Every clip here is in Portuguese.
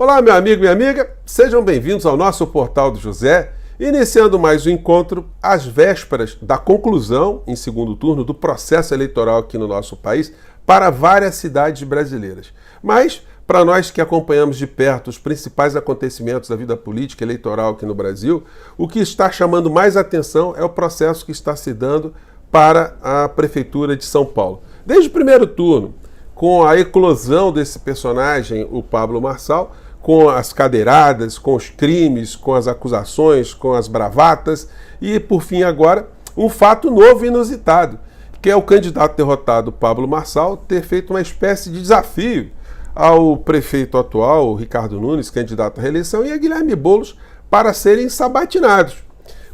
Olá, meu amigo e minha amiga, sejam bem-vindos ao nosso Portal do José, iniciando mais um encontro às vésperas da conclusão, em segundo turno, do processo eleitoral aqui no nosso país para várias cidades brasileiras. Mas, para nós que acompanhamos de perto os principais acontecimentos da vida política e eleitoral aqui no Brasil, o que está chamando mais atenção é o processo que está se dando para a Prefeitura de São Paulo. Desde o primeiro turno, com a eclosão desse personagem, o Pablo Marçal, com as cadeiradas, com os crimes, com as acusações, com as bravatas e, por fim, agora, um fato novo e inusitado, que é o candidato derrotado, Pablo Marçal, ter feito uma espécie de desafio ao prefeito atual, o Ricardo Nunes, candidato à reeleição, e a Guilherme Boulos, para serem sabatinados.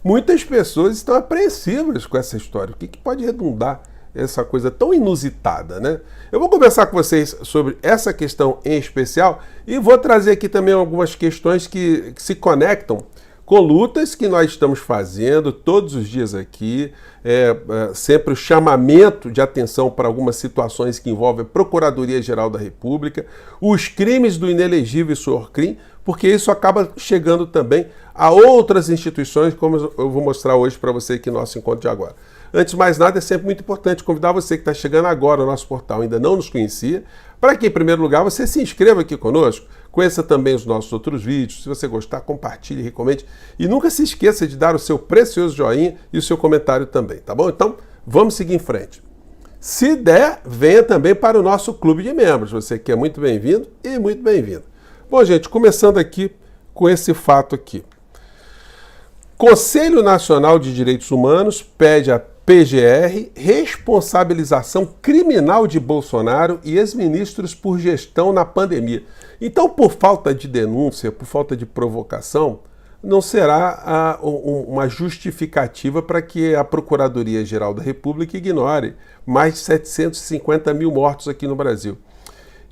Muitas pessoas estão apreensivas com essa história. O que pode redundar essa coisa tão inusitada, né? Eu vou conversar com vocês sobre essa questão em especial e vou trazer aqui também algumas questões que se conectam com lutas que nós estamos fazendo todos os dias aqui, sempre o chamamento de atenção para algumas situações que envolvem a Procuradoria-Geral da República, os crimes do inelegível Sorcrim, porque isso acaba chegando também a outras instituições, como eu vou mostrar hoje para você aqui no nosso encontro de agora. Antes de mais nada, é sempre muito importante convidar você que está chegando agora ao nosso portal, ainda não nos conhecia, para que, em primeiro lugar, você se inscreva aqui conosco, conheça também os nossos outros vídeos, se você gostar, compartilhe, recomende, e nunca se esqueça de dar o seu precioso joinha e o seu comentário também, tá bom? Então, vamos seguir em frente. Se der, venha também para o nosso clube de membros, você que é muito bem-vindo e muito bem-vindo. Bom, gente, começando aqui com esse fato aqui. Conselho Nacional de Direitos Humanos pede a PGR responsabilização criminal de Bolsonaro e ex-ministros por gestão na pandemia. Então, por falta de denúncia, por falta de provocação, não será uma justificativa para que a Procuradoria-Geral da República ignore mais de 750 mil mortos aqui no Brasil.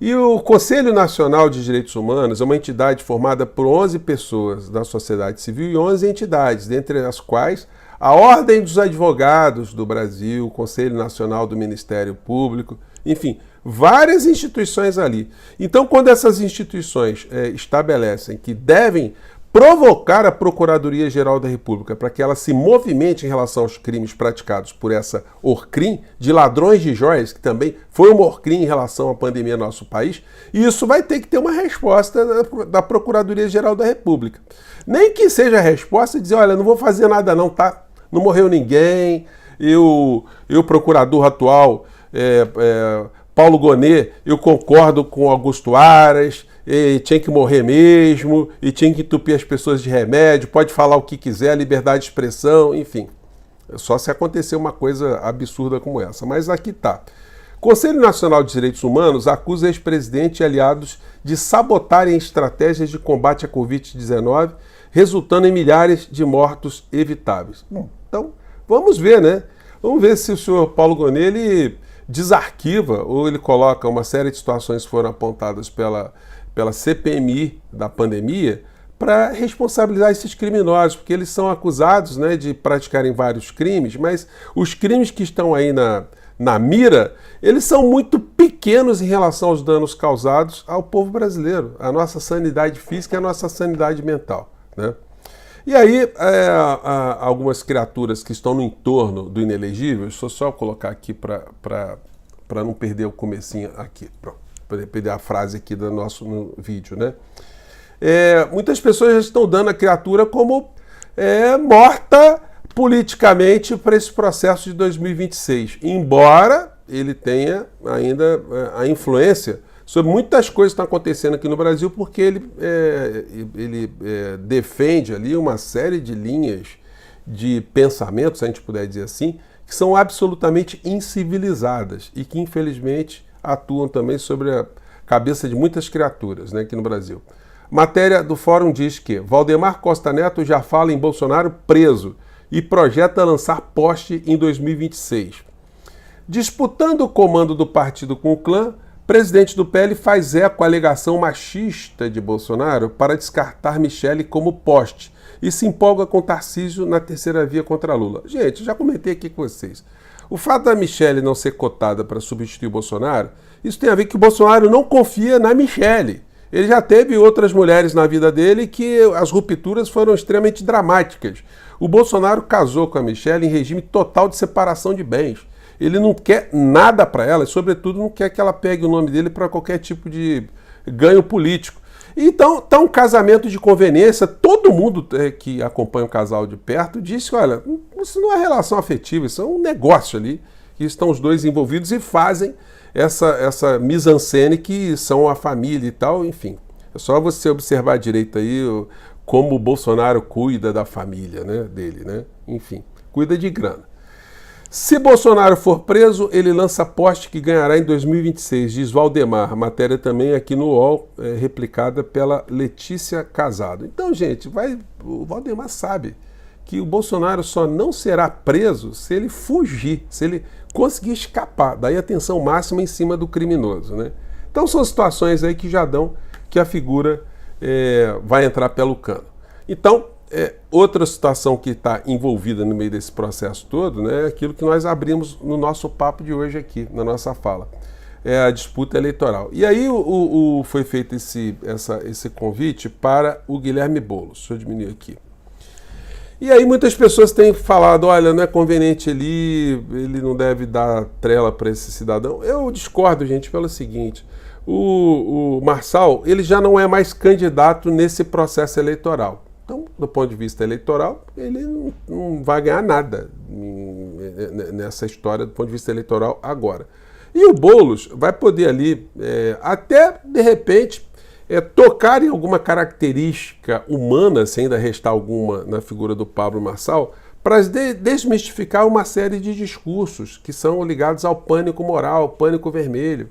E o Conselho Nacional de Direitos Humanos é uma entidade formada por 11 pessoas da sociedade civil e 11 entidades, dentre as quais a Ordem dos Advogados do Brasil, o Conselho Nacional do Ministério Público, enfim, várias instituições ali. Então, quando essas instituições estabelecem que devem provocar a Procuradoria-Geral da República para que ela se movimente em relação aos crimes praticados por essa Orcrim, de ladrões de joias, que também foi uma Orcrim em relação à pandemia no nosso país, e isso vai ter que ter uma resposta da Procuradoria-Geral da República. Nem que seja a resposta de dizer, olha, não vou fazer nada não, tá? Não morreu ninguém, o procurador atual, Paulo Gonet, eu concordo com Augusto Aras, e tinha que morrer mesmo, e tinha que entupir as pessoas de remédio, pode falar o que quiser, liberdade de expressão, enfim. Só se acontecer uma coisa absurda como essa. Mas aqui tá. Conselho Nacional de Direitos Humanos acusa ex-presidente e aliados de sabotarem estratégias de combate à Covid-19, resultando em milhares de mortos evitáveis. Bom, então, vamos ver, né? Vamos ver se o senhor Paulo Gonet, ele desarquiva ou ele coloca uma série de situações que foram apontadas pela CPMI da pandemia para responsabilizar esses criminosos, porque eles são acusados, né, de praticarem vários crimes, mas os crimes que estão aí na mira, eles são muito pequenos em relação aos danos causados ao povo brasileiro, à nossa sanidade física e à nossa sanidade mental, né? E aí, algumas criaturas que estão no entorno do inelegível, deixa eu só colocar aqui para não perder o comecinho aqui, pronto, para perder a frase aqui do nosso vídeo, né? Muitas pessoas já estão dando a criatura como morta politicamente para esse processo de 2026, embora ele tenha ainda a influência sobre muitas coisas que estão acontecendo aqui no Brasil, porque ele defende ali uma série de linhas de pensamento, se a gente puder dizer assim, que são absolutamente incivilizadas e que, infelizmente, atuam também sobre a cabeça de muitas criaturas, né, aqui no Brasil. Matéria do Fórum diz que Valdemar Costa Neto já fala em Bolsonaro preso e projeta lançar poste em 2026. Disputando o comando do partido com o clã, presidente do PL faz eco à alegação machista de Bolsonaro para descartar Michele como poste e se empolga com Tarcísio na terceira via contra Lula. Gente, já comentei aqui com vocês. O fato da Michele não ser cotada para substituir o Bolsonaro, isso tem a ver que o Bolsonaro não confia na Michele. Ele já teve outras mulheres na vida dele que as rupturas foram extremamente dramáticas. O Bolsonaro casou com a Michelle em regime total de separação de bens. Ele não quer nada para ela e, sobretudo, não quer que ela pegue o nome dele para qualquer tipo de ganho político. Então, tá um casamento de conveniência. Todo mundo que acompanha o casal de perto disse, olha, isso não é relação afetiva, isso é um negócio ali, que estão os dois envolvidos e fazem essa mise-en-scène que são a família e tal, enfim. É só você observar direito aí como o Bolsonaro cuida da família, né, dele, né? Enfim, cuida de grana. Se Bolsonaro for preso, ele lança poste que ganhará em 2026, diz Valdemar. Matéria também aqui no UOL, replicada pela Letícia Casado. Então, gente, o Valdemar sabe que o Bolsonaro só não será preso se ele fugir, se ele conseguir escapar. Daí a tensão máxima em cima do criminoso, né? Então são situações aí que já dão que a figura vai entrar pelo cano. Então, outra situação que está envolvida no meio desse processo todo, né, é aquilo que nós abrimos no nosso papo de hoje aqui, na nossa fala, é a disputa eleitoral. E aí foi feito esse convite para o Guilherme Boulos. Deixa eu diminuir aqui. E aí muitas pessoas têm falado, olha, não é conveniente ele não deve dar trela para esse cidadão. Eu discordo, gente, pelo seguinte, o Marçal, ele já não é mais candidato nesse processo eleitoral. Então, do ponto de vista eleitoral, ele não vai ganhar nada nessa história do ponto de vista eleitoral agora. E o Boulos vai poder ali, até de repente, tocar em alguma característica humana, se ainda restar alguma na figura do Pablo Marçal, para desmistificar uma série de discursos que são ligados ao pânico moral, pânico vermelho.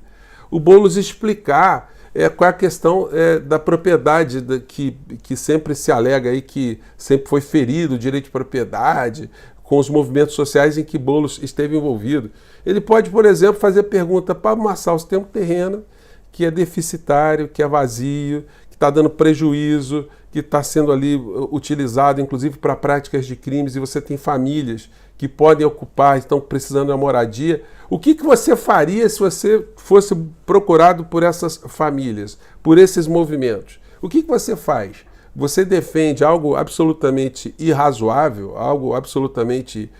O Boulos explicar qual é a questão da propriedade que sempre se alega aí que sempre foi ferido o direito de propriedade, com os movimentos sociais em que Boulos esteve envolvido. Ele pode, por exemplo, fazer a pergunta, Pablo Marçal, você tem um terreno que é deficitário, que é vazio, que está dando prejuízo, que está sendo ali utilizado, inclusive, para práticas de crimes, e você tem famílias que podem ocupar, estão precisando de uma moradia. O que você faria se você fosse procurado por essas famílias, por esses movimentos? O que você faz? Você defende algo absolutamente irrazoável, algo absolutamente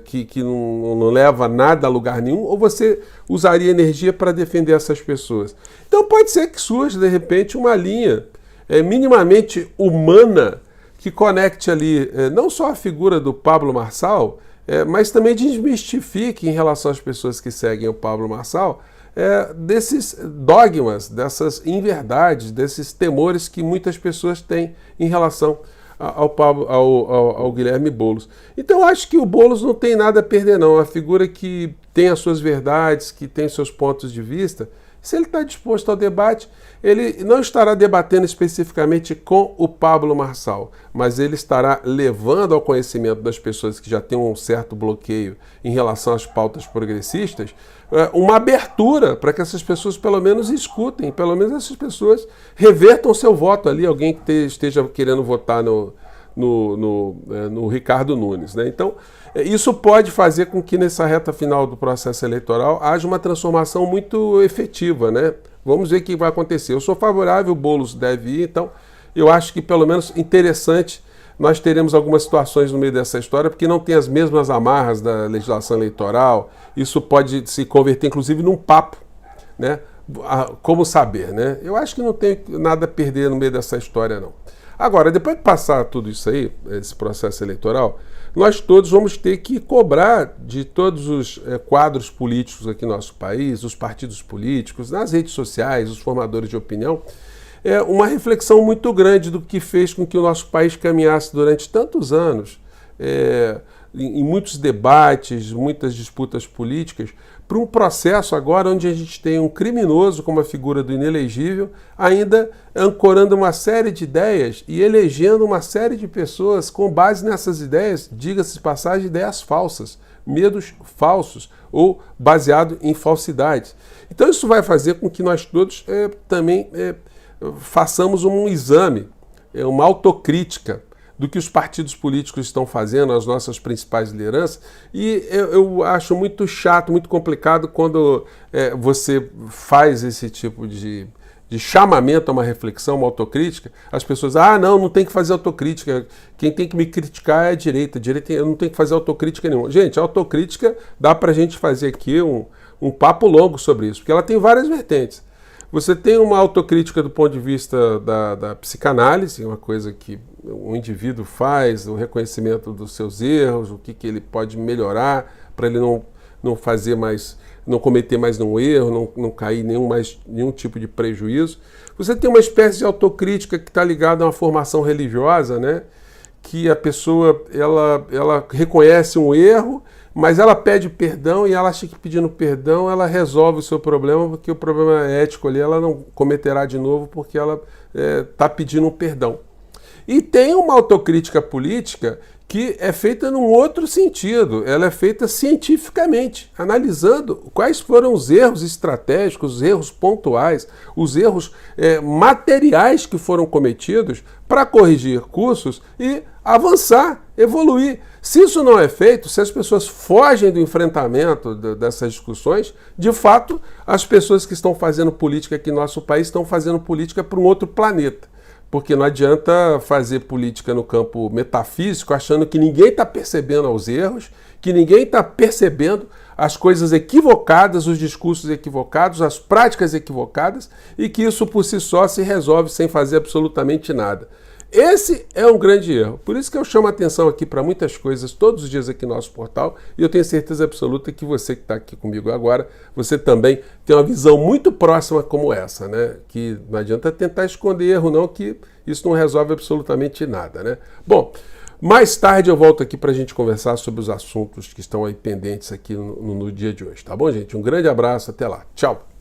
que não leva nada a lugar nenhum, ou você usaria energia para defender essas pessoas? Então pode ser que surja, de repente, uma linha minimamente humana que conecte ali não só a figura do Pablo Marçal, mas também desmistifique em relação às pessoas que seguem o Pablo Marçal desses dogmas, dessas inverdades, desses temores que muitas pessoas têm em relação ao Guilherme Boulos. Então eu acho que o Boulos não tem nada a perder, não. É uma figura que tem as suas verdades, que tem seus pontos de vista. Se ele está disposto ao debate, ele não estará debatendo especificamente com o Pablo Marçal, mas ele estará levando ao conhecimento das pessoas que já têm um certo bloqueio em relação às pautas progressistas, uma abertura para que essas pessoas pelo menos escutem, pelo menos essas pessoas revertam seu voto ali, alguém que esteja querendo votar no Ricardo Nunes, né? Então, isso pode fazer com que nessa reta final do processo eleitoral haja uma transformação muito efetiva, né? Vamos ver o que vai acontecer. Eu sou favorável, o Boulos deve ir, então eu acho que pelo menos interessante, nós teremos algumas situações no meio dessa história, porque não tem as mesmas amarras da legislação eleitoral, isso pode se converter inclusive num papo, né? Como saber, né? Eu acho que não tem nada a perder no meio dessa história, não. Agora, depois de passar tudo isso aí, esse processo eleitoral, nós todos vamos ter que cobrar de todos os quadros políticos aqui no nosso país, os partidos políticos, nas redes sociais, os formadores de opinião, uma reflexão muito grande do que fez com que o nosso país caminhasse durante tantos anos, em muitos debates, muitas disputas políticas, para um processo agora onde a gente tem um criminoso como a figura do inelegível, ainda ancorando uma série de ideias e elegendo uma série de pessoas com base nessas ideias, diga-se de passagem, ideias falsas, medos falsos ou baseado em falsidades. Então isso vai fazer com que nós todos também façamos um exame, uma autocrítica do que os partidos políticos estão fazendo, as nossas principais lideranças, e eu acho muito chato, muito complicado quando você faz esse tipo de de chamamento a uma reflexão, uma autocrítica, as pessoas, não tem que fazer autocrítica, quem tem que me criticar é a direita, eu não tenho que fazer autocrítica nenhuma. Gente, a autocrítica dá pra gente fazer aqui um papo longo sobre isso, porque ela tem várias vertentes. Você tem uma autocrítica do ponto de vista da psicanálise, uma coisa que o indivíduo faz, o reconhecimento dos seus erros, o que ele pode melhorar para ele não fazer mais, não cometer mais nenhum erro, não cair nenhum tipo de prejuízo. Você tem uma espécie de autocrítica que está ligada a uma formação religiosa, né? Que a pessoa ela reconhece um erro, mas ela pede perdão e ela acha que pedindo perdão ela resolve o seu problema, porque o problema é ético ali, ela não cometerá de novo porque ela está pedindo um perdão. E tem uma autocrítica política que é feita num outro sentido, ela é feita cientificamente, analisando quais foram os erros estratégicos, os erros pontuais, os erros materiais que foram cometidos para corrigir cursos e avançar, evoluir. Se isso não é feito, se as pessoas fogem do enfrentamento dessas discussões, de fato, as pessoas que estão fazendo política aqui no nosso país estão fazendo política para um outro planeta. Porque não adianta fazer política no campo metafísico achando que ninguém está percebendo os erros, que ninguém está percebendo as coisas equivocadas, os discursos equivocados, as práticas equivocadas e que isso por si só se resolve sem fazer absolutamente nada. Esse é um grande erro. Por isso que eu chamo a atenção aqui para muitas coisas todos os dias aqui no nosso portal e eu tenho certeza absoluta que você que está aqui comigo agora, você também tem uma visão muito próxima como essa, né? Que não adianta tentar esconder erro não, que isso não resolve absolutamente nada, né? Bom, mais tarde eu volto aqui para a gente conversar sobre os assuntos que estão aí pendentes aqui no dia de hoje, tá bom, gente? Um grande abraço, até lá. Tchau!